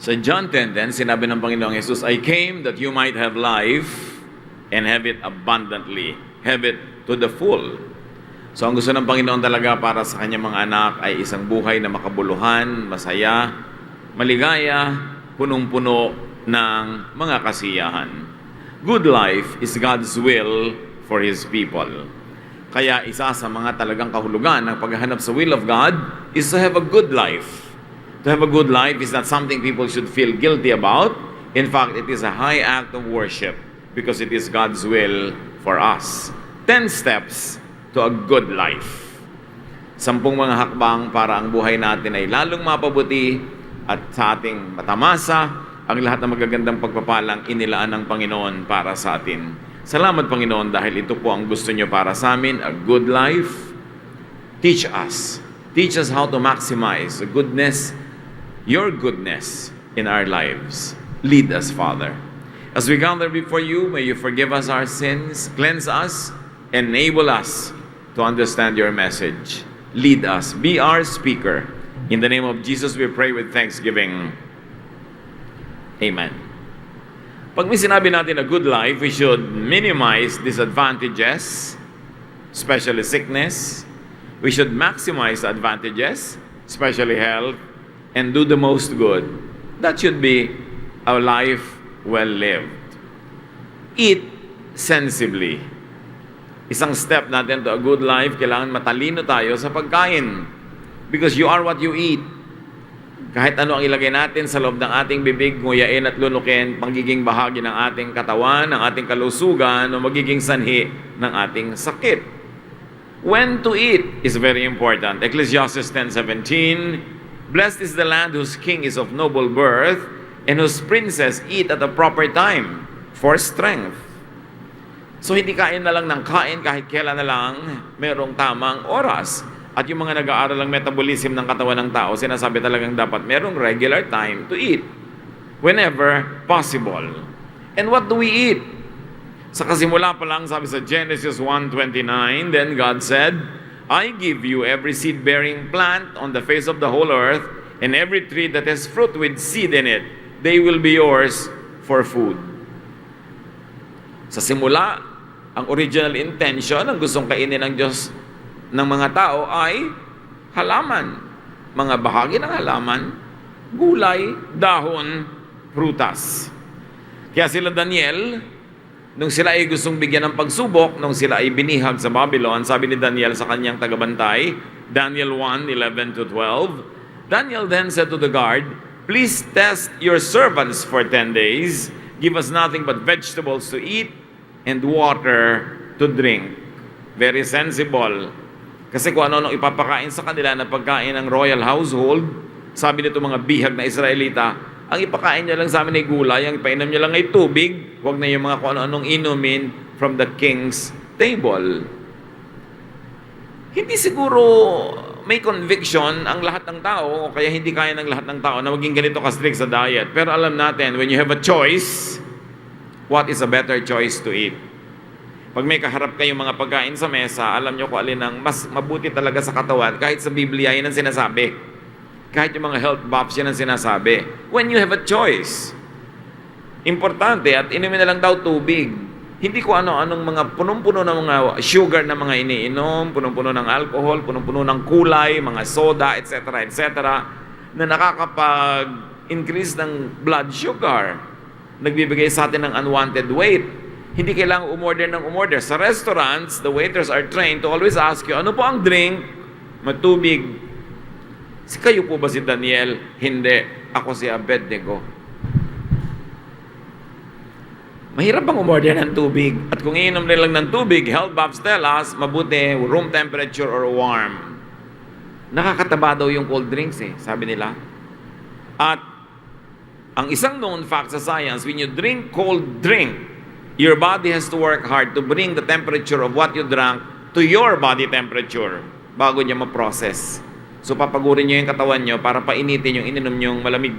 Sa John 10:10, sinabi ng Panginoong Jesus, I came that you might have life and have it abundantly. Have it to the full. So ang gusto ng Panginoon talaga para sa kanyang mga anak ay isang buhay na makabuluhan, masaya, maligaya, punong-puno ng mga kasiyahan. Good life is God's will for His people. Kaya isa sa mga talagang kahulugan ng paghahanap sa will of God is to have a good life. To have a good life is not something people should feel guilty about. In fact, it is a high act of worship because it is God's will for us. 10 steps to a good life. 10 mga hakbang para ang buhay natin ay lalong mapabuti at sa ating matamasa ang lahat ng magagandang pagpapalang inilaan ng Panginoon para sa atin. Salamat Panginoon dahil ito po ang gusto niyo para sa amin, a good life. Teach us. Teach us how to maximize the goodness, your goodness in our lives. Lead us, Father. As we gather before you, may you forgive us our sins, cleanse us, enable us to understand your message. Lead us. Be our speaker. In the name of Jesus, we pray with thanksgiving. Amen. Pag may sinabi natin a good life, we should minimize disadvantages, especially sickness. We should maximize advantages, especially health, and do the most good. That should be a life well lived. Eat sensibly. Isang step natin to a good life, kailangan matalino tayo sa pagkain. Because you are what you eat. Kahit ano ang ilagay natin sa loob ng ating bibig, nguyain at lunukin, magiging bahagi ng ating katawan, ng ating kalusugan, o magiging sanhi ng ating sakit. When to eat is very important. Ecclesiastes 10:17, blessed is the land whose king is of noble birth, and whose princes eat at the proper time for strength. So hindi kain na lang ng kain kahit kailan na lang merong tamang oras. At yung mga nag-aaral ng metabolism ng katawan ng tao, sinasabi talagang dapat merong regular time to eat. Whenever possible. And what do we eat? Sa kasimula pa lang, sabi sa Genesis 1:29, then God said, I give you every seed-bearing plant on the face of the whole earth, and every tree that has fruit with seed in it. They will be yours for food. Sa simula, ang original intention, ang gustong kainin ng Diyos ng mga tao ay halaman. Mga bahagi ng halaman, gulay, dahon, prutas. Kaya sila Daniel, nung sila ay gustong bigyan ng pagsubok, nung sila ay binihag sa Babylon, sabi ni Daniel sa kanyang tagabantay, Daniel 1:11-12, Daniel then said to the guard, please test your servants for 10 days. Give us nothing but vegetables to eat and water to drink. Very sensible. Kasi kung ano ipapakain sa kanila na pagkain ng royal household, sabi nito mga bihag na Israelita, ang ipakain nyo lang sa amin ay gulay, ang ipainom nyo lang ay tubig, huwag na yung mga kung ano-anong inumin from the king's table. Hindi siguro may conviction ang lahat ng tao, o kaya hindi kaya ng lahat ng tao na maging ganito ka-strict sa diet. Pero alam natin, when you have a choice, what is a better choice to eat? Pag may kaharap kayong mga pagkain sa mesa, alam nyo kung alin ang mas mabuti talaga sa katawan. Kahit sa Biblia, yun ang sinasabi. Kahit yung mga health buffs, yun ang sinasabi. When you have a choice, importante, at inumin na lang daw tubig. Hindi ko ano-anong mga punong-puno ng mga sugar na mga iniinom, punong-puno ng alcohol, punong-puno ng kulay, mga soda, etc., na nakakapag-increase ng blood sugar. Nagbibigay sa atin ng unwanted weight. Hindi kailangang umorder ng umorder. Sa restaurants, the waiters are trained to always ask you, ano po ang drink? Matubig. Kayo po ba si Daniel? Hindi. Ako si Abednego. Mahirap bang umorder ng tubig? At kung iinom nila lang ng tubig, health buffs tell us, mabuti, room temperature or warm. Nakakataba daw yung cold drinks sabi nila. At ang isang known fact sa science, when you drink cold drink, your body has to work hard to bring the temperature of what you drank to your body temperature bago niya ma-process. So papagurin niyo yung katawan niyo para painitin yung ininom niyong malamig.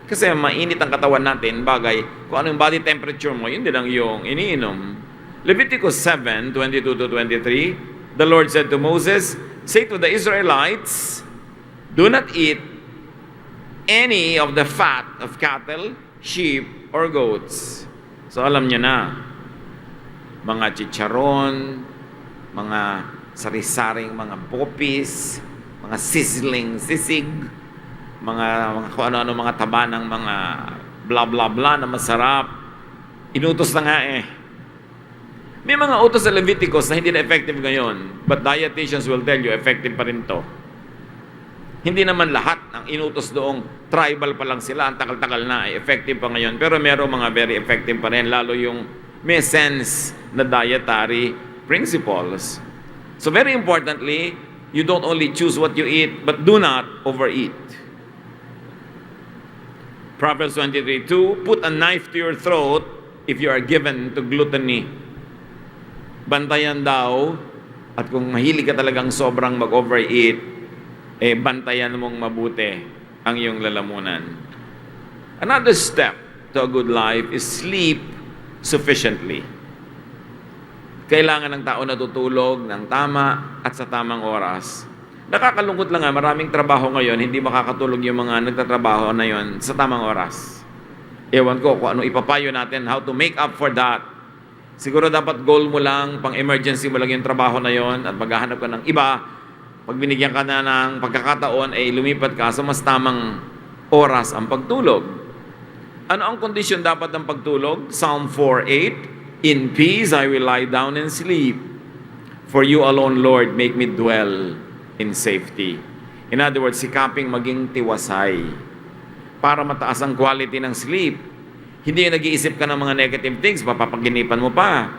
Kasi mainit ang katawan natin, bagay, kung ano yung body temperature mo, yun din ang yung iniinom. Leviticus 7:22-23, the Lord said to Moses, say to the Israelites, do not eat any of the fat of cattle, sheep, or goats. So alam nyo na, mga chicharon, mga sari-saring mga popis, mga sizzling sisig, mga kung ano-ano mga taba ng mga blah blah blah na masarap. Inutos na nga eh. May mga utos sa Leviticus na hindi na effective ngayon, but dietitians will tell you, effective pa rin to. Hindi naman lahat ng inutos doong tribal pa lang sila, ang tagal-tagal na, ay effective pa ngayon. Pero meron mga very effective pa rin, lalo yung may sense na dietary principles. So very importantly, you don't only choose what you eat, but do not overeat. Proverbs 23:2, put a knife to your throat if you are given to gluttony. Bantayan daw, at kung mahilig ka talagang sobrang mag-overeat, bantayan mong mabuti ang iyong lalamunan. Another step to a good life is sleep sufficiently. Kailangan ng tao natutulog ng tama at sa tamang oras. Nakakalungkot lang nga, maraming trabaho ngayon, hindi makakatulog yung mga nagtatrabaho na yon sa tamang oras. Ewan ko kung ano ipapayo natin, how to make up for that. Siguro dapat goal mo lang, pang-emergency mo lang yung trabaho na yon at maghahanap ka ng iba. Pag binigyan ka na ng pagkakataon, ay lumipat ka sa mas tamang oras ang pagtulog. Ano ang kondisyon dapat ng pagtulog? Psalm 4:8, in peace I will lie down and sleep. For you alone, Lord, make me dwell in safety. In other words, sikaping maging tiwasay para mataas ang quality ng sleep. Hindi yung nag-iisip ka ng mga negative things, mapapaginipan mo pa.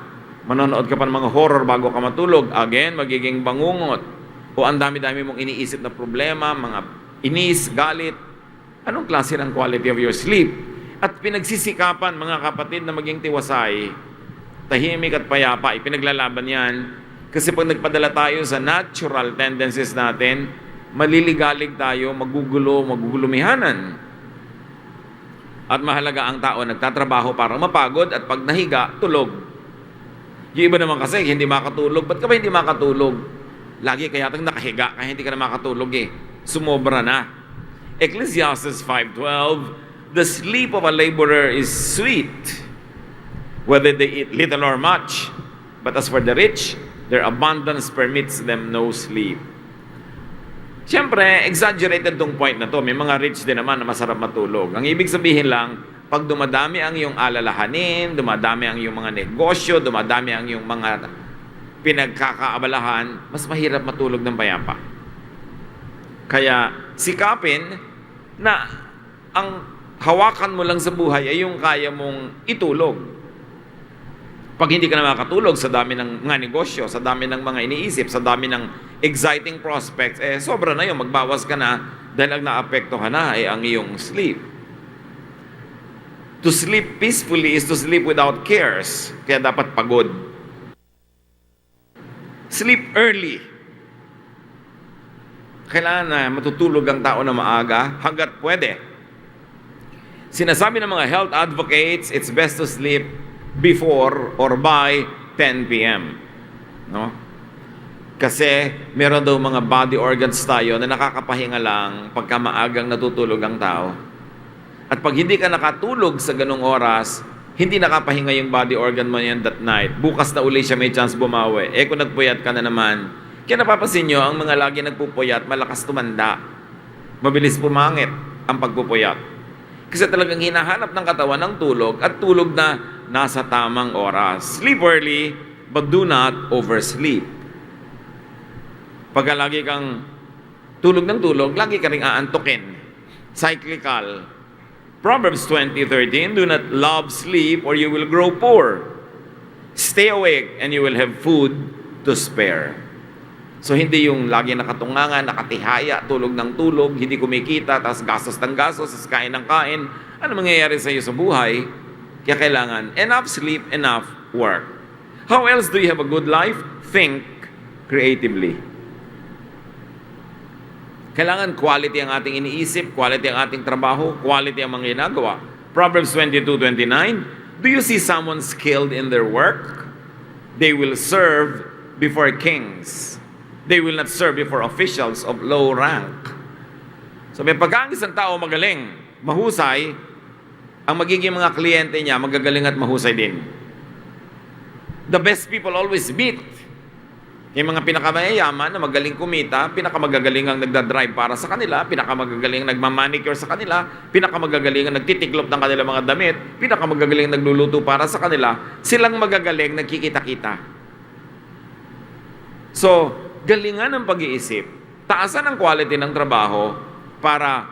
Manonood ka pa ng mga horror bago ka matulog. Again, magiging bangungot. O ang dami-dami mong iniisip na problema, mga inis, galit. Anong klase ng quality of your sleep? At pinagsisikapan, mga kapatid, na maging tiwasay, tahimik at payapa, ipinaglalaban yan. Kasi pag nagpadala tayo sa natural tendencies natin, maliligalig tayo, magugulumihanan. At mahalaga ang tao nagtatrabaho para mapagod at pag nahiga, tulog. Yung iba naman kasi, hindi makatulog. Ba't ka ba hindi makatulog? Lagi kaya tang nakahiga, kaya hindi ka na makatulog eh. Sumobra na. Ecclesiastes 5:12, the sleep of a laborer is sweet, whether they eat little or much. But as for the rich, their abundance permits them no sleep. Siyempre, exaggerated tong point na to. May mga rich din naman na masarap matulog. Ang ibig sabihin lang, pag dumadami ang iyong alalahanin, dumadami ang iyong mga negosyo, dumadami ang iyong mga pinagkakaabalahan, mas mahirap matulog ng payapa. Kaya sikapin na ang hawakan mo lang sa buhay ay yung kaya mong itulog. Pag hindi ka na makatulog sa dami ng mga negosyo, sa dami ng mga iniisip, sa dami ng exciting prospects, sobra na yun, magbawas ka na dahil ang naapektuhan na ay ang iyong sleep. To sleep peacefully is to sleep without cares. Kaya dapat pagod. Sleep early. Kailangan na matutulog ang tao na maaga hanggat pwede. Sinasabi ng mga health advocates, it's best to sleep before or by 10 p.m. No? Kasi meron daw mga body organs tayo na nakakapahinga lang pagka maagang natutulog ang tao. At pag hindi ka nakatulog sa ganung oras, hindi nakapahinga yung body organ mo yan that night. Bukas na uli siya may chance bumawi. Kung nagpuyat ka na naman, kaya napapansin nyo, ang mga lagi nagpupuyat, malakas tumanda. Mabilis pumangit ang pagpupuyat. Kasi talagang hinahanap ng katawan ng tulog at tulog na nasa tamang oras. Sleep early, but do not oversleep. Pagka lagi kang tulog ng tulog, lagi ka rin aantukin. Cyclical. Proverbs 20:13, do not love sleep or you will grow poor. Stay awake and you will have food to spare. So hindi yung lagi nakatungangan, nakatihaya, tulog ng tulog, hindi kumikita, tapos gastos ng gastos, tapos kain ng kain. Ano mangyayari sa iyo sa buhay? Kaya kailangan enough sleep, enough work. How else do you have a good life? Think creatively. Kailangan quality ang ating iniisip, quality ang ating trabaho, quality ang mga ginagawa. Proverbs 22:29, do you see someone skilled in their work? They will serve before kings. They will not serve before officials of low rank. Sabi, pagka ang isang tao magaling, mahusay, ang magiging mga kliyente niya, magagaling at mahusay din. The best people always beat. Yung mga pinakamayayaman na magaling kumita, pinakamagagaling ang nagdadrive para sa kanila, pinakamagagaling ang nagmamanicure sa kanila, pinakamagagaling ang nagtitiklop ng kanilang mga damit, pinakamagagaling ang nagluluto para sa kanila, silang magagaling nagkikita-kita. So, galingan ng pag-iisip, taasan ang quality ng trabaho para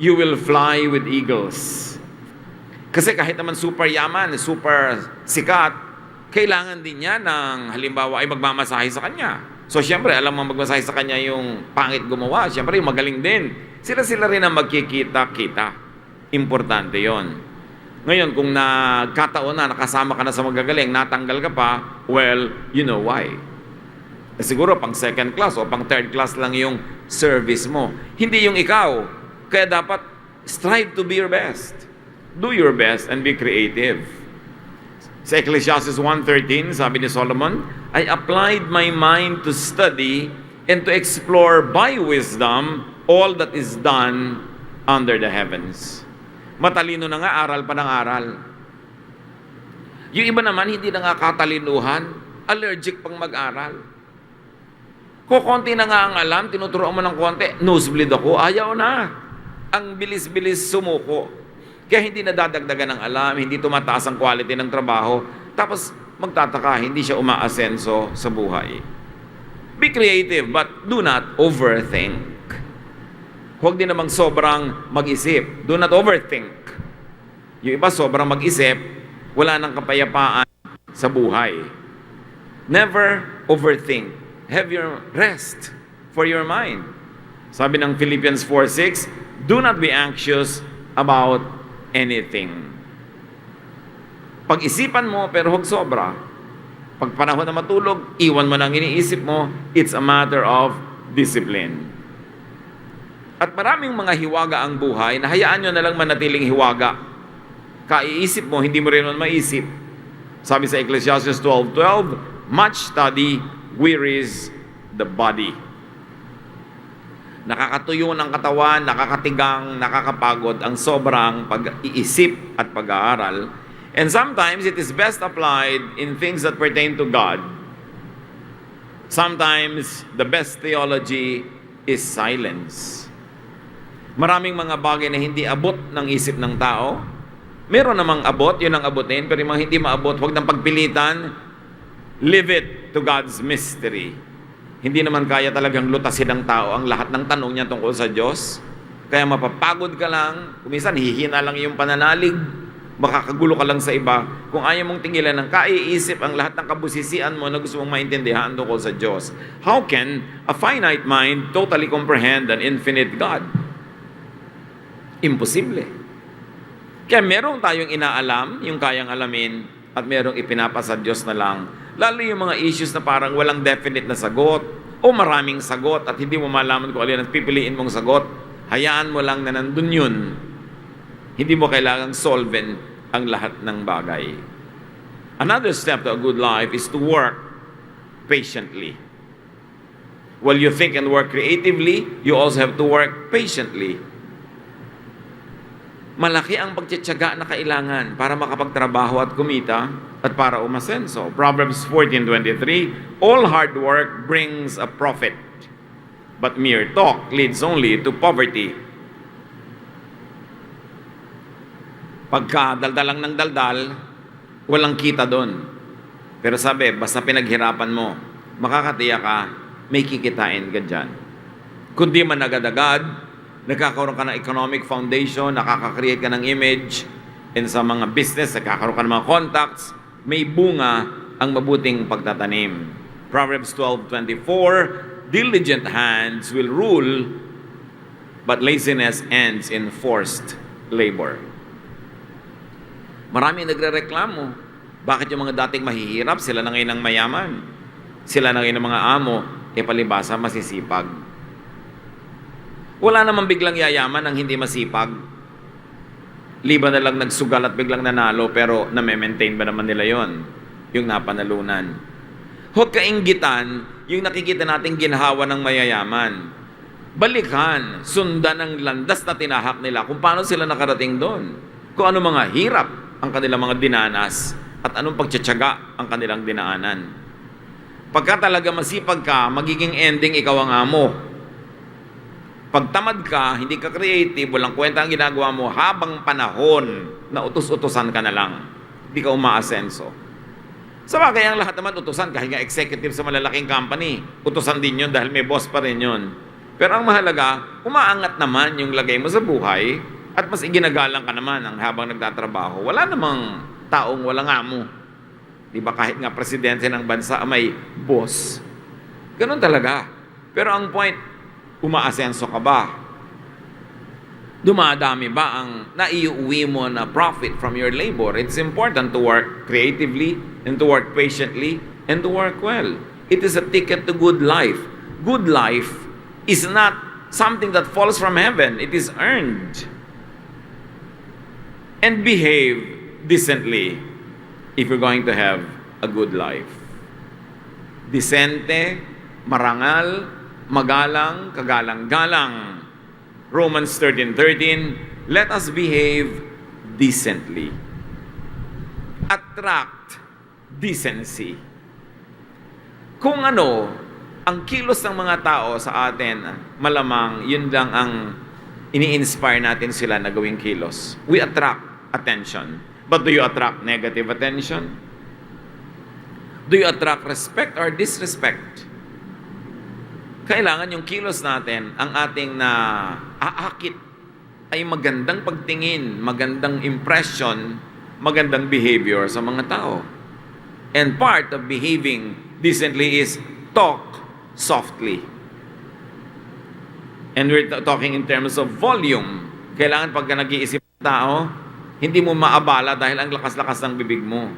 you will fly with eagles. Kasi kahit naman super yaman, super sikat, kailangan din niya ng halimbawa ay magmamasahe sa kanya. So siyempre, alam mo magmasahe sa kanya yung pangit gumawa. Siyempre, yung magaling din. Sila rin ang magkikita-kita. Importante yon. Ngayon, kung nagkataon na nakasama ka na sa magagaling, natanggal ka pa, well, you know why. Siguro pang second class o pang third class lang yung service mo. Hindi yung ikaw. Kaya dapat strive to be your best. Do your best and be creative. Sa Ecclesiastes 1:13, sabi ni Solomon, I applied my mind to study and to explore by wisdom all that is done under the heavens. Matalino na nga, aral pa ng aral. Yung iba naman, hindi na nga katalinuhan, allergic pang mag-aral. Kukonti na nga ang alam, tinuturoan mo ng konti, nosebleed ako, ayaw na. Ang bilis-bilis sumuko. Kaya hindi nadadagdagan ng alam, hindi tumataas ang quality ng trabaho, tapos magtataka, hindi siya umaasenso sa buhay. Be creative, but do not overthink. Huwag din namang sobrang mag-isip. Do not overthink. Yung iba sobrang mag-isip, wala nang kapayapaan sa buhay. Never overthink. Have your rest for your mind. Sabi ng Philippians 4:6, do not be anxious about anything. Pag-isipan mo pero huwag sobra. Pag panahon na matulog, iwan mo na ang iniisip mo. It's a matter of discipline. At maraming mga hiwaga ang buhay, na hayaan nyo na lang manatiling hiwaga. Kaiisip mo, hindi mo rin maisip. Sabi sa Ecclesiastes 12:12, much study wearies the body. Nakakatuyo ng katawan, nakakatigang, nakakapagod ang sobrang pag-iisip at pag-aaral. And sometimes it is best applied in things that pertain to God. Sometimes the best theology is silence. Maraming mga bagay na hindi abot ng isip ng tao. Meron namang abot, yun ang abutin, pero yung mga hindi maabot, huwag nang pagpilitan. Leave it to God's mystery. Hindi naman kaya talagang lutasin ng tao ang lahat ng tanong niya tungkol sa Diyos. Kaya mapapagod ka lang, kuminsan hihina lang yung pananalig, makakagulo ka lang sa iba. Kung ayaw mong tingilan ng kaiisip ang lahat ng kabusisian mo na gusto mong maintindihan tungkol sa Diyos. How can a finite mind totally comprehend an infinite God? Imposible. Kaya merong tayong inaalam, yung kayang alamin, at merong ipinapasa Diyos na lang. Lalo yung mga issues na parang walang definite na sagot o maraming sagot at hindi mo malaman kung alin ang pipiliin mong sagot. Hayaan mo lang na nandun yun. Hindi mo kailangang solven ang lahat ng bagay. Another step to a good life is to work patiently. While you think and work creatively, you also have to work patiently. Malaki ang pagtitiyaga na kailangan para makapagtrabaho at kumita at para umasenso. Proverbs 14:23, all hard work brings a profit, but mere talk leads only to poverty. Pagka daldal lang ng daldal, walang kita doon. Pero sabi, basta pinaghirapan mo, makakatiya ka, may kikitain ka dyan. Kundi man agad-agad, nagkakaroon ka ng economic foundation, nakaka-create ka ng image, and sa mga business, nagkakaroon ka ng mga contacts, may bunga ang mabuting pagtatanim. Proverbs 12:24, diligent hands will rule, but laziness ends in forced labor. Maraming nagrereklamo. Bakit yung mga dating mahihirap, sila na ngayon ang mayaman? Sila na ngayon ang mga amo, palibasa masisipag. Wala namang biglang yayaman ang hindi masipag. Liban na lang nagsugal at biglang nanalo, pero na-maintain ba naman nila yon? Yung napanalunan. Huwag kainggitan yung nakikita nating ginhawa ng mayayaman. balikan, sundan ang landas na tinahak nila kung paano sila nakarating doon. Kung ano mga hirap ang kanilang mga dinanas at anong pagtsatsaga ang kanilang dinaanan. Pagka talaga masipag ka, magiging ending ikaw ang amo. Pag tamad ka, hindi ka creative, walang kwenta ang ginagawa mo, habang panahon na utos-utosan ka na lang. Hindi ka umaasenso. Sa bagay, ang lahat naman utusan, kahit nga executive sa malalaking company, utusan din yun dahil may boss pa rin yun. Pero ang mahalaga, umaangat naman yung lagay mo sa buhay at mas iginagalang ka naman ang habang nagtatrabaho. Wala namang taong walang amo. Di ba kahit nga presidente ng bansa may boss. Ganun talaga. Pero ang point, umaasenso ka ba? Dumadami ba ang naiuwi mo na profit from your labor? It's important to work creatively and to work patiently and to work well. It is a ticket to good life. Good life is not something that falls from heaven. It is earned. And behave decently if you're going to have a good life. Decente, marangal, magalang, kagalang-galang. Romans 13:13, let us behave decently. Attract decency. Kung ano, ang kilos ng mga tao sa atin, malamang yun lang ang ini-inspire natin sila na gawing kilos. We attract attention. But do you attract negative attention? Do you attract respect or disrespect? Kailangan yung kilos natin, ang ating na aakit ay magandang pagtingin, magandang impression, magandang behavior sa mga tao. And part of behaving decently is talk softly. And we're talking in terms of volume. Kailangan pagka nag-iisip ng tao, hindi mo maabala dahil ang lakas-lakas ng bibig mo.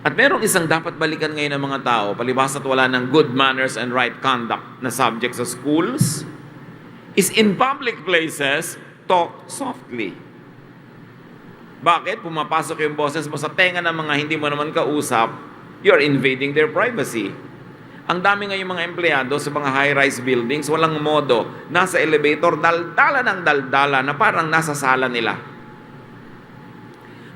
At merong isang dapat balikan ngayon ng mga tao, palibhas at wala ng good manners and right conduct na subject sa schools, is in public places, talk softly. Bakit? Pumapasok yung boses mo sa tenga ng mga hindi mo naman kausap, you're invading their privacy. Ang dami ngayon mga empleyado sa mga high-rise buildings, walang modo. Nasa elevator, daldala ng daldala na parang nasa sala nila.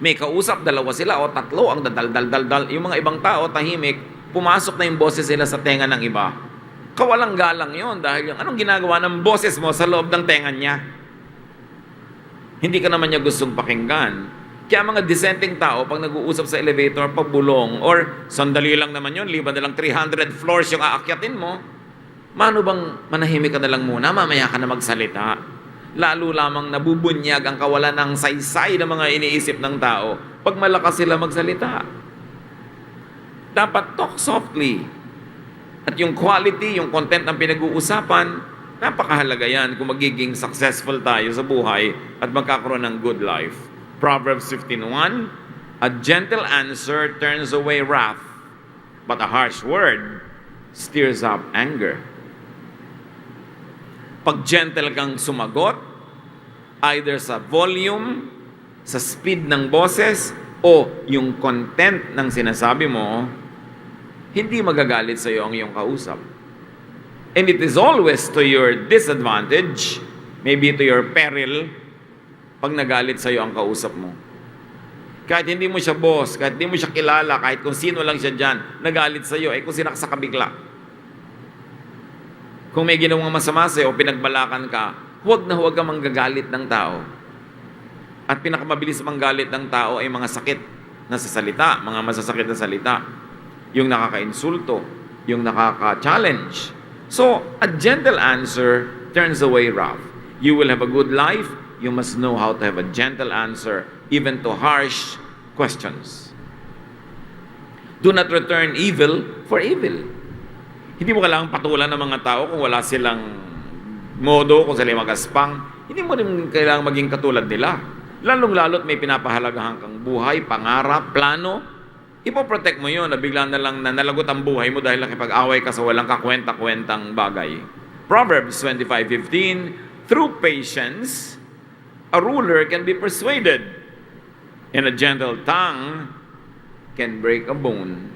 May kausap, dalawa sila o tatlo ang dadal-dal-dal-dal. Yung mga ibang tao, tahimik, pumasok na yung boses sila sa tenga ng iba. Kawalang galang yon dahil yung anong ginagawa ng boses mo sa loob ng tenga niya? Hindi ka naman niya gustong pakinggan. Kaya mga dissenting tao, pag nag-uusap sa elevator, pabulong, or sandali lang naman yun, liban na lang 300 floors yung aakyatin mo, mano bang manahimik ka na lang muna, mamaya ka na magsalita. Lalo lamang nabubunyag ang kawalan ng saysay ng mga iniisip ng tao pag malakas sila magsalita. Dapat talk softly. At yung quality, yung content ng pinag-uusapan, napakahalaga yan kung magiging successful tayo sa buhay at magkakaroon ng good life. Proverbs 15:1, a gentle answer turns away wrath, but a harsh word stirs up anger. Pag gentle kang sumagot, either sa volume, sa speed ng boses, o yung content ng sinasabi mo, hindi magagalit sa iyo ang iyong kausap. And it is always to your disadvantage, maybe to your peril, pag nagalit sa iyo ang kausap mo. Kahit hindi mo siya boss, kahit hindi mo siya kilala, kahit kung sino lang siya dyan, nagalit sa iyo, kung sinaksa ka bigla. Kung may ginawang masama sa'yo o pinagbalakan ka, huwag na huwag kang manggagalit ng tao. At pinakamabilis manggalit ng tao ay mga sakit na sa salita, mga masasakit na salita. Yung nakaka-insulto, yung nakaka-challenge. So, a gentle answer turns away wrath. You will have a good life. You must know how to have a gentle answer, even to harsh questions. Do not return evil for evil. Hindi mo kailangang patulan ng mga tao kung wala silang modo, kung sila magaspang. Hindi mo rin kailangang maging katulad nila. Lalong-lalot may pinapahalagahan kang buhay, pangarap, plano. Ipoprotect mo yun na bigla na lang nalagot ang buhay mo dahil nakipag-away ka sa walang kakwenta-kwentang bagay. Proverbs 25:15, through patience, a ruler can be persuaded, and a gentle tongue can break a bone.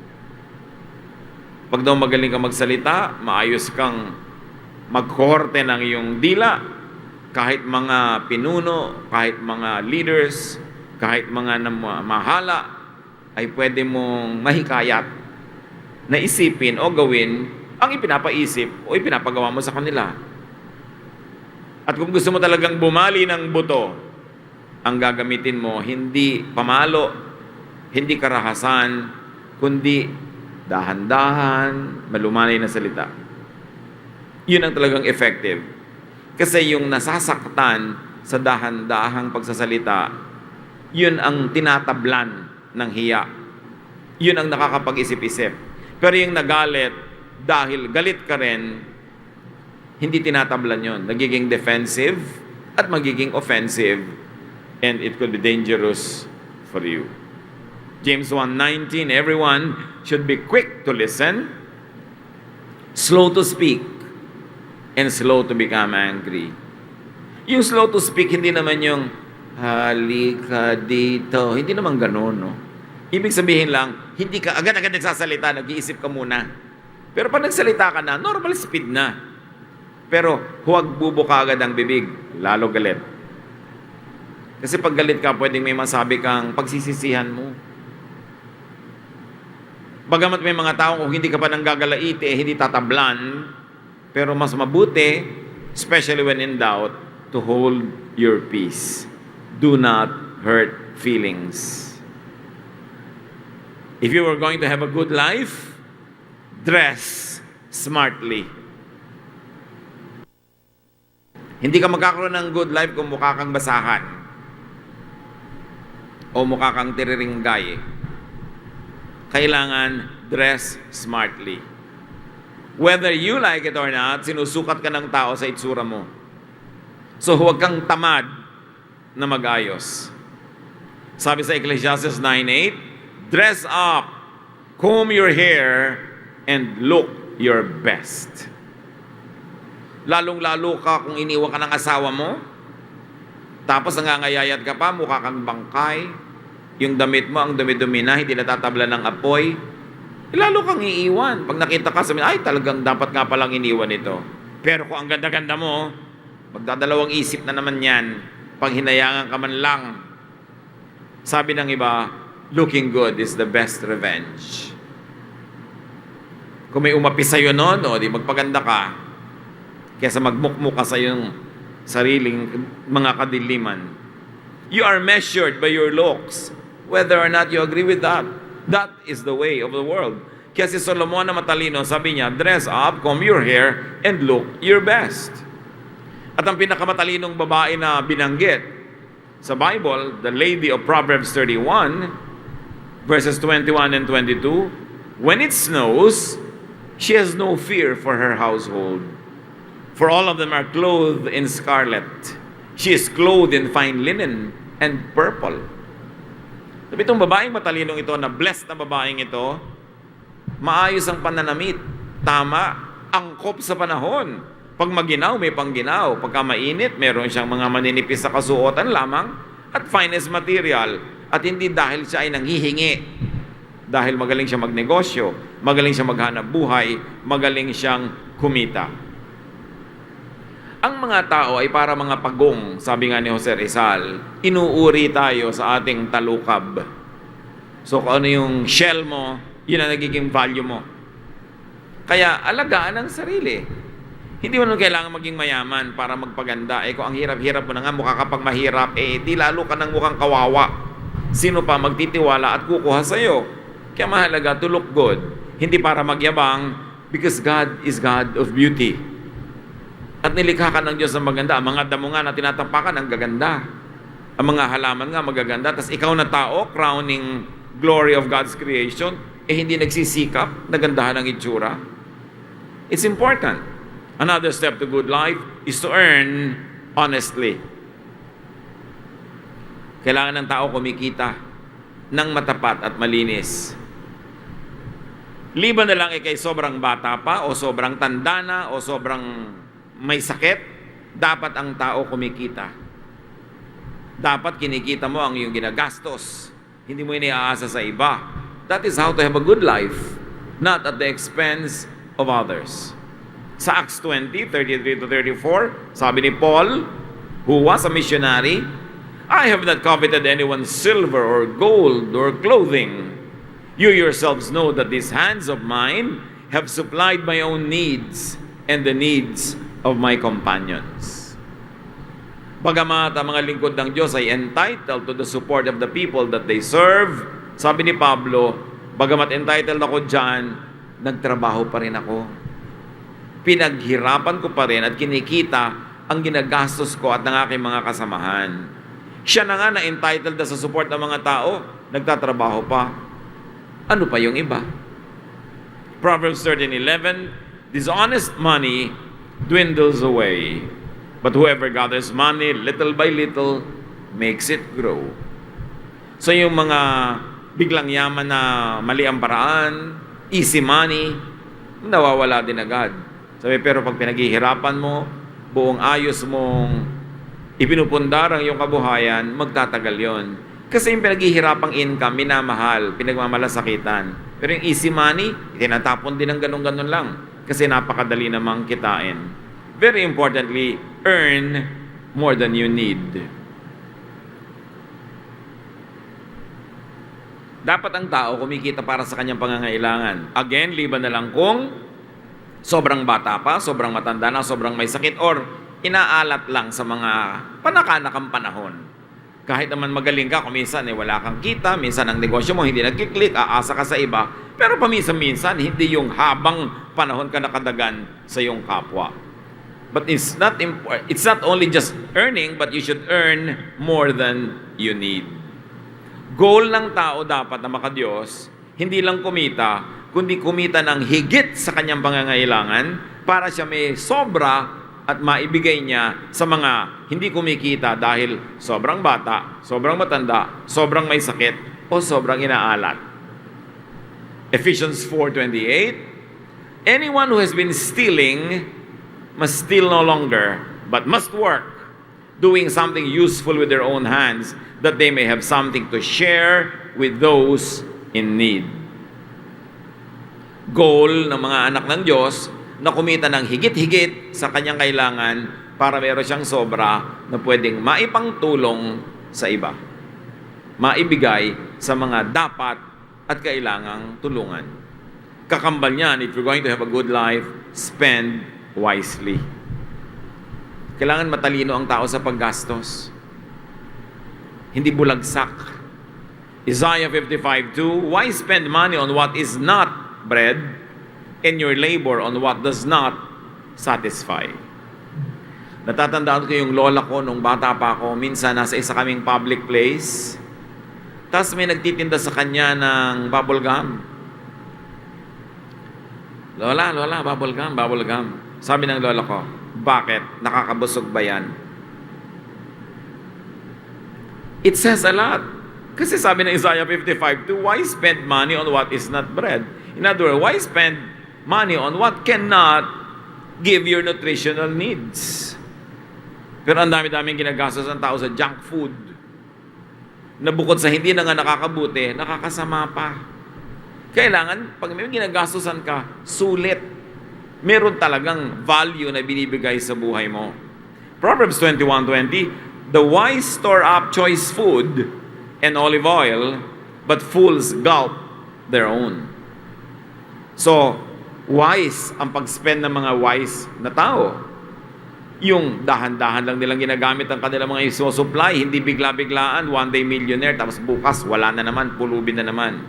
Pag daw magaling kang magsalita, maayos kang magkohorte ng iyong dila, kahit mga pinuno, kahit mga leaders, kahit mga mahala, ay pwede mong mahikayat na isipin o gawin ang ipinapaisip o ipinapagawa mo sa kanila. At kung gusto mo talagang bumali ng buto, ang gagamitin mo, hindi pamalo, hindi karahasan, kundi dahan-dahan, malumanay na salita. Yun ang talagang effective. Kasi yung nasasaktan sa dahan-dahang pagsasalita, yun ang tinatablan ng hiya. Yun ang nakakapag-isip-isip. Pero yung nagalit, dahil galit ka rin, hindi tinatablan yun. Nagiging defensive at magiging offensive, and it could be dangerous for you. James 1:19, everyone should be quick to listen, slow to speak, and slow to become angry. Yung slow to speak, hindi naman yung halika dito. Hindi naman ganun, no? Ibig sabihin lang, hindi ka agad-agad nagsasalita, nag-iisip ka muna. Pero pag nagsalita ka na, normal speed na. Pero huwag bubuka agad ang bibig, lalo galit. Kasi pag galit ka, pwedeng may masabi kang pagsisisihan mo. Bagamat may mga tao kung hindi ka pa nanggagalaiti, hindi tatablan, pero mas mabuti, especially when in doubt, to hold your peace. Do not hurt feelings. If you are going to have a good life, dress smartly. Hindi ka magkakaroon ng good life kung mukha kang basahan o mukha kang tiriringgay. Kailangan dress smartly. Whether you like it or not, sinusukat ka ng tao sa itsura mo. So huwag kang tamad na mag-ayos. Sabi sa Ecclesiastes 9:8, dress up, comb your hair, and look your best. Lalong-lalo ka kung iniwan ka ng asawa mo, tapos nangangayayat ka pa, mukha kang bangkay, yung damit mo, ang dumi-dumi na, hindi natatabla ng apoy, lalo kang iiwan. Pag nakita ka, sabihin, ay, talagang dapat nga palang iniwan ito. Pero kung ang ganda-ganda mo, magdadalawang isip na naman yan, pag hinayangan ka man lang. Sabi ng iba, looking good is the best revenge. Kung may umapi sa'yo noon, di magpaganda ka, kaysa magmukmuk ka sa iyong sariling mga kadiliman. You are measured by your looks, whether or not you agree with that. That is the way of the world. Kaya si Solomon na matalino, sabi niya, dress up, comb your hair, and look your best. At ang pinakamatalinong babae na binanggit sa Bible, the lady of Proverbs 31, verses 21 and 22, when it snows, she has no fear for her household. For all of them are clothed in scarlet. She is clothed in fine linen and purple. Sabi itong babaeng matalinong ito, na blessed na babaeng ito, maayos ang pananamit, tama, angkop sa panahon. Pag maginaw, may pangginaw. Pagka mainit, meron siyang mga maninipis sa kasuotan lamang at finest material. At hindi dahil siya ay nanghihingi. Dahil magaling siya magnegosyo, magaling siya maghanap buhay, magaling siyang kumita. Ang mga tao ay para mga pagong, sabi nga ni Jose Rizal, inuuri tayo sa ating talukab. So kung ano yung shell mo, yun ang nagiging value mo. Kaya alagaan ang sarili. Hindi mo kailangan maging mayaman para magpaganda. Kung ang hirap-hirap mo na nga, mukha ka pang mahirap, di lalo ka ng mukhang kawawa. Sino pa magtitiwala at kukuha sa'yo? Kaya mahalaga to look good. Hindi para magyabang, because God is God of beauty. At nilikha ka ng Diyos na maganda. Ang mga damo nga na tinatapakan, ang gaganda. Ang mga halaman nga magaganda. Tapos ikaw na tao, crowning glory of God's creation, hindi nagsisikap, nagandahan ang itsura. It's important. Another step to good life is to earn honestly. Kailangan ng tao kumikita ng matapat at malinis. Liban na lang kay sobrang bata pa, o sobrang tanda na, o sobrang may sakit, dapat ang tao kumikita. Dapat kinikita mo ang iyong ginagastos. Hindi mo iniaasa sa iba. That is how to have a good life, not at the expense of others. Sa Acts 20:33 to 34, sabi ni Paul, who was a missionary, I have not coveted anyone's silver or gold or clothing. You yourselves know that these hands of mine have supplied my own needs and the needs of my companions. Bagamat ang mga lingkod ng Diyos ay entitled to the support of the people that they serve, sabi ni Pablo, bagamat entitled ako dyan, nagtrabaho pa rin ako. Pinaghirapan ko pa rin at kinikita ang ginagastos ko at ng aking mga kasamahan. Siya na nga na entitled na sa support ng mga tao, nagtatrabaho pa. Ano pa yung iba? Proverbs 13:11, dishonest money dwindles away, but whoever gathers money little by little makes it grow. So yung mga biglang yaman na mali ang paraan, easy money, nawawala din agad. Sabi, pero pag pinaghihirapan mo, buong ayos mong ipinupundar ang iyong kabuhayan, magtatagal yon. Kasi yung pinaghihirapang income, minamahal, pinagmamalasakitan. Pero yung easy money, tinatapon din ng ganun-ganun lang. Kasi napakadali namang kitain. Very importantly, earn more than you need. Dapat ang tao kumikita para sa kanyang pangangailangan. Again, liban na lang kung sobrang bata pa, sobrang matanda na, sobrang may sakit, or inaalat lang sa mga panakanakang panahon. Kahit naman magaling ka, kung minsan wala kang kita, minsan ang negosyo mo hindi nagkiklik, aasa ka sa iba, pero paminsan-minsan, hindi yung habang panahon ka nakadagan sa iyong kapwa. But it's not only just earning, but you should earn more than you need. Goal ng tao dapat na makadiyos, hindi lang kumita, kundi kumita ng higit sa kanyang pangangailangan para siya may sobra at maibigay niya sa mga hindi kumikita dahil sobrang bata, sobrang matanda, sobrang may sakit, o sobrang inaalat. Ephesians 4:28, anyone who has been stealing must steal no longer, but must work, doing something useful with their own hands, that they may have something to share with those in need. Goal ng mga anak ng Diyos na kumita ng higit-higit sa kanyang kailangan para meron siyang sobra na pwedeng maipangtulong sa iba. Maibigay sa mga dapat at kailangang tulungan. Kakambal niyan, if you're going to have a good life, spend wisely. Kailangan matalino ang tao sa paggastos. Hindi bulagsak. Isaiah 55:2, why spend money on what is not bread, and your labor on what does not satisfy? Natatandaan ko yung lola ko nung bata pa ako, minsan nasa isa kaming public place, tapos may nagtitinda sa kanya ng bubble gum. Lola, bubble gum. Sabi ng lola ko, bakit? Nakakabusog ba yan? It says a lot. Kasi sabi ng Isaiah 55:2, why spend money on what is not bread? In other words, why spend money on what cannot give your nutritional needs? Pero ang dami-daming ginagastos ng tao sa junk food na bukod sa hindi na nga nakakabuti, nakakasama pa. Kailangan, pag may ginagastosan ka, sulit. Meron talagang value na binibigay sa buhay mo. Proverbs 21:20, the wise store up choice food and olive oil, but fools gulp their own. So, wise ang pag-spend ng mga wise na tao. Yung dahan-dahan lang nilang ginagamit ang kanilang mga isusupply, hindi bigla-biglaan, one day millionaire, tapos bukas wala na naman, pulubin na naman.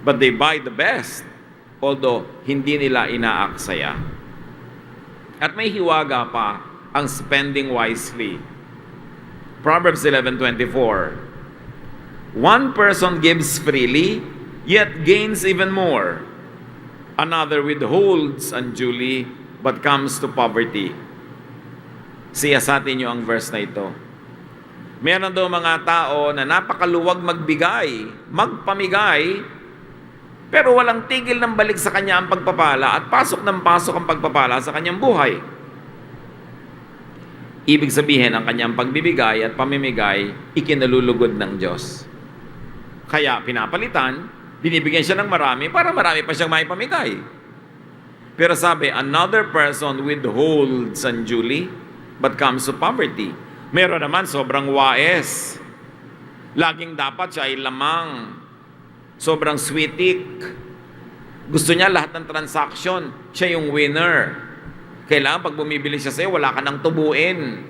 But they buy the best, although hindi nila inaaksaya. At may hiwaga pa ang spending wisely. Proverbs 11:24, one person gives freely, yet gains even more. Another withholds unduly, but comes to poverty. Siyasatin niyo ang verse na ito. Meron daw mga tao na napakaluwag magbigay, magpamigay, pero walang tigil ng balik sa kanya ang pagpapala at pasok ng pasok ang pagpapala sa kanyang buhay. Ibig sabihin, ang kanyang pagbibigay at pamimigay, ikinalulugod ng Diyos. Kaya pinapalitan, binibigyan siya ng marami para marami pa siyang maipamigay. Pero sabi, another person withholds unduly, but comes to poverty. Meron naman sobrang wais. Laging dapat siya ay lamang. Sobrang sweetik. Gusto niya lahat ng transaction, siya yung winner. Kailangan pag bumibili siya sa'yo, wala ka nang tubuin.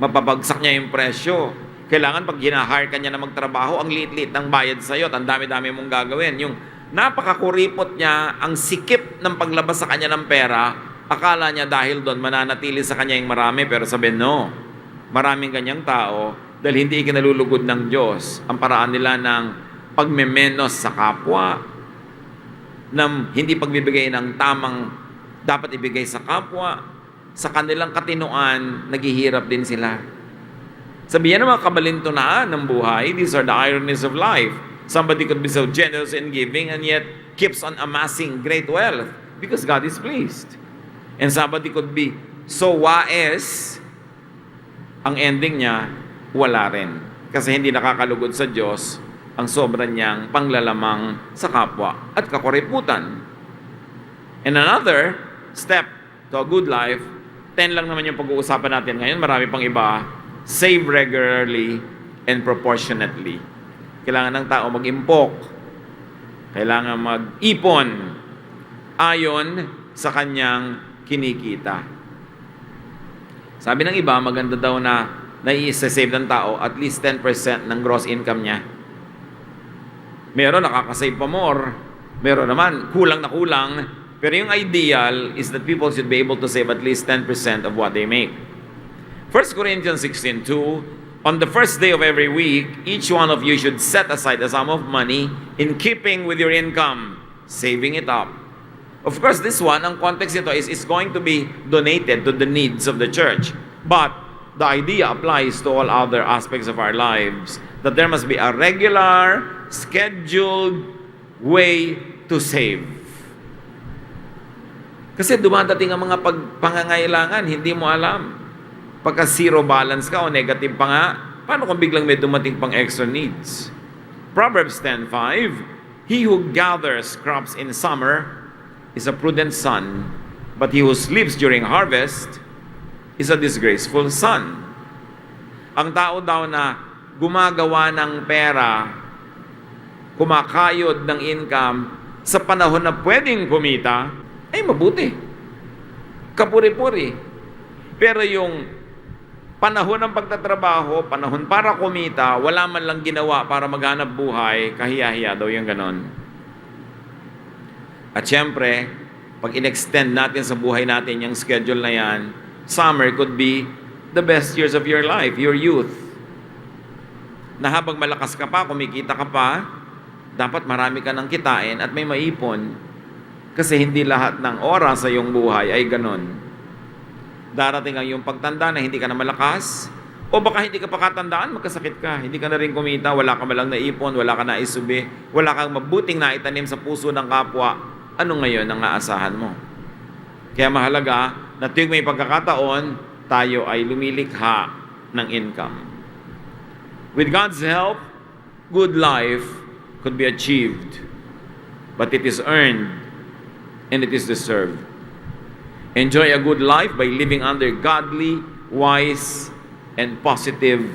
Mapabagsak niya yung presyo. Kailangan pag ginahire ka niya na magtrabaho, ang liit-liit ng bayad sa'yo at ang dami-dami mong gagawin. Yung napakakuripot niya, ang sikip ng paglabas sa kanya ng pera, akala niya dahil doon mananatili sa kanya yung marami, pero sabi, no. Maraming ganyang tao dahil hindi ikinalulugod ng Diyos ang paraan nila ng pagmemenos sa kapwa, ng hindi pagbibigay ng tamang dapat ibigay sa kapwa, sa kanilang katinoan, naghihirap din sila. Sabihin ng mga kabalintunaan ng buhay, these are the ironies of life. Somebody could be so generous in giving and yet keeps on amassing great wealth because God is pleased. And somebody could be so wais, ang ending niya, wala rin. Kasi hindi nakakalugod sa Diyos ang sobra niyang panglalamang sa kapwa at kakuriputan. And another step to a good life, 10 lang naman yung pag-uusapan natin ngayon, marami pang iba, save regularly and proportionately. Kailangan ng tao mag-impok. Kailangan mag-ipon ayon sa kanyang kinikita. Sabi ng iba, maganda daw na nai-save ng tao at least 10% ng gross income niya. Meron nakakasave pa more. Meron naman kulang na kulang. Pero yung ideal is that people should be able to save at least 10% of what they make. 1 Corinthians 16:2, on the first day of every week, each one of you should set aside a sum of money in keeping with your income, saving it up. Of course, this one, ang context nito is going to be donated to the needs of the church. But the idea applies to all other aspects of our lives, that there must be a regular, scheduled way to save. Kasi dumadating ang mga pangangailangan, hindi mo alam. Pagka zero balance ka o negative pa nga, paano kung biglang may dumating pang extra needs? Proverbs 10:5, he who gathers crops in summer is a prudent son, but he who sleeps during harvest is a disgraceful son. Ang tao daw na gumagawa ng pera, kumakayod ng income sa panahon na pwedeng kumita, ay mabuti. Kapuri-puri. Pero yung panahon ng pagtatrabaho, panahon para kumita, wala man lang ginawa para maghanap buhay, kahiya-hiya daw yung ganon. At syempre, pag in-extend natin sa buhay natin yung schedule na yan, summer could be the best years of your life, your youth. Na habang malakas ka pa, kumikita ka pa, dapat marami ka ng kitain at may maipon. Kasi hindi lahat ng oras sa iyong buhay ay ganon. Darating ang iyong pagtanda na hindi ka na malakas, o baka hindi ka pa katandaan, magkasakit ka, hindi ka na rin kumita, wala ka malang naipon, wala ka na isubi, wala kang mabuting naitanim sa puso ng kapwa, ano ngayon ang aasahan mo? Kaya mahalaga na tuwing may pagkakataon, tayo ay lumilikha ng income. With God's help, good life could be achieved, but it is earned and it is deserved. Enjoy a good life by living under godly, wise, and positive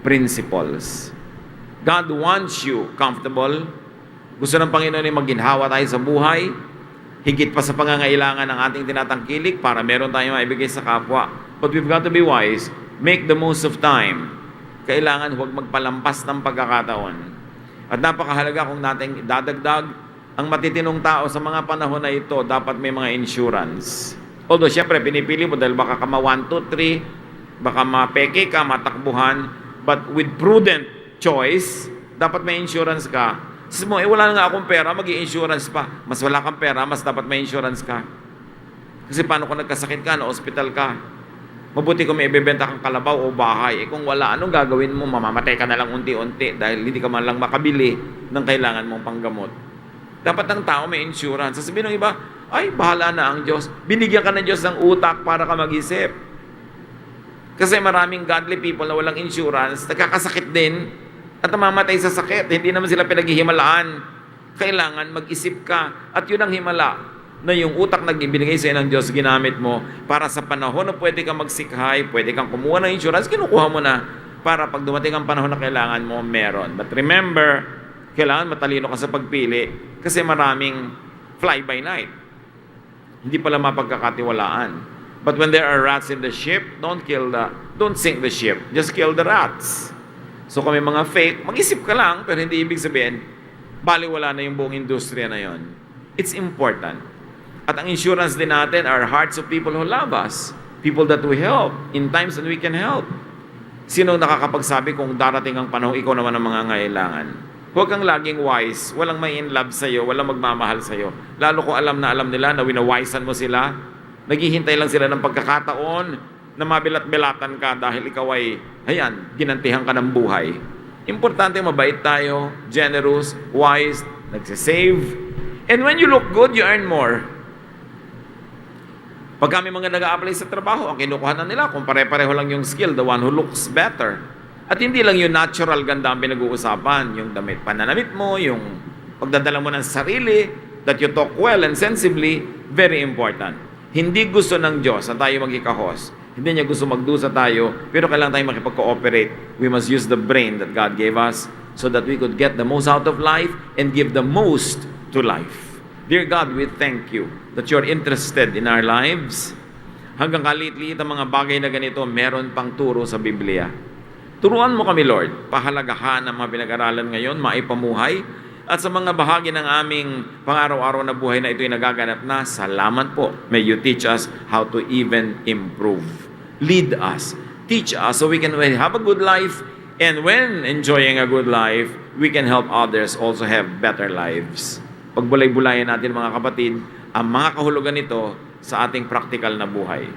principles. God wants you comfortable. Gusto ng Panginoon ay maginhawa tayo sa buhay, higit pa sa pangangailangan ng ating tinatangkilik para meron tayong maibigay sa kapwa. But we've got to be wise. Make the most of time. Kailangan huwag magpalampas ng pagkakataon. At napakahalaga kung natin dadagdag, ang matitinong tao sa mga panahon na ito, dapat may mga insurance. Although, syempre, pinipili mo dahil baka ka 1, 2, 3, baka mapeke ka, matakbuhan, but with prudent choice, dapat may insurance ka. Sabi mo, wala na nga akong pera, mag-i-insurance pa. Mas wala kang pera, mas dapat may insurance ka. Kasi paano kung nagkasakit ka, na-hospital ka? Mabuti kung may ibebenta kang kalabaw o bahay. Kung wala, anong gagawin mo? Mamamatay ka na lang unti-unti dahil hindi ka man lang makabili ng kailangan mong panggamot. Dapat ang tao may insurance. Sasabihin ng iba, ay, bahala na ang Diyos. Binigyan ka ng Diyos ng utak para ka mag-isip. Kasi maraming godly people na walang insurance, nagkakasakit din at namamatay sa sakit. Hindi naman sila pinaghihimalaan. Kailangan mag-isip ka. At yun ang himala. na yung utak na ibinigay sa'yo ng Diyos, ginamit mo para sa panahon na pwede kang magsikhay, pwede kang kumuha ng insurance, kinukuha mo na para pag dumating ang panahon na kailangan mo, meron. But remember, kailangan matalino ka sa pagpili kasi maraming fly-by-night. Hindi pala mapagkakatiwalaan. But when there are rats in the ship, don't sink the ship. Just kill the rats. So kami mga fake, mag-isip ka lang, pero hindi ibig sabihin, baliwala na yung buong industriya na yon. It's important. At ang insurance din natin are hearts of people who love us. People that we help in times that we can help. Sino nakakapagsabi kung darating ang panahon, ikaw naman ang mga ngailangan? Huwag kang laging wise. Walang may in love sa'yo. Walang magmamahal sa'yo. Lalo kung alam nila na winawisan mo sila. Naghihintay lang sila ng pagkakataon na mabilat-bilatan ka dahil ikaw ay, ginantihan ka ng buhay. Importante mabait tayo, generous, wise, nagsisave. And when you look good, you earn more. Pag kami mga nag-a-apply sa trabaho, ang kinukuha na nila, kung pare-pareho lang yung skill, the one who looks better. At hindi lang yung natural ganda ang pinag-uusapan, yung damit pananamit mo, yung pagdadala mo ng sarili, that you talk well and sensibly, very important. Hindi gusto ng Diyos na tayo magikahos. Hindi niya gusto magdusa tayo, pero kailangan tayo makipag-cooperate. We must use the brain that God gave us so that we could get the most out of life and give the most to life. Dear God, we thank you that you're interested in our lives. Hanggang kalit-liit ang mga bagay na ganito, meron pang turo sa Biblia. Turuan mo kami, Lord, pahalagahan ang mga pinag-aralan ngayon, maipamuhay, at sa mga bahagi ng aming pang-araw-araw na buhay na ito'y nagaganap na, salamat po. May you teach us how to even improve. Lead us. Teach us so we can have a good life, and when enjoying a good life, we can help others also have better lives. Pagbulay-bulayan natin mga kapatid, ang mga kahulugan nito sa ating practical na buhay.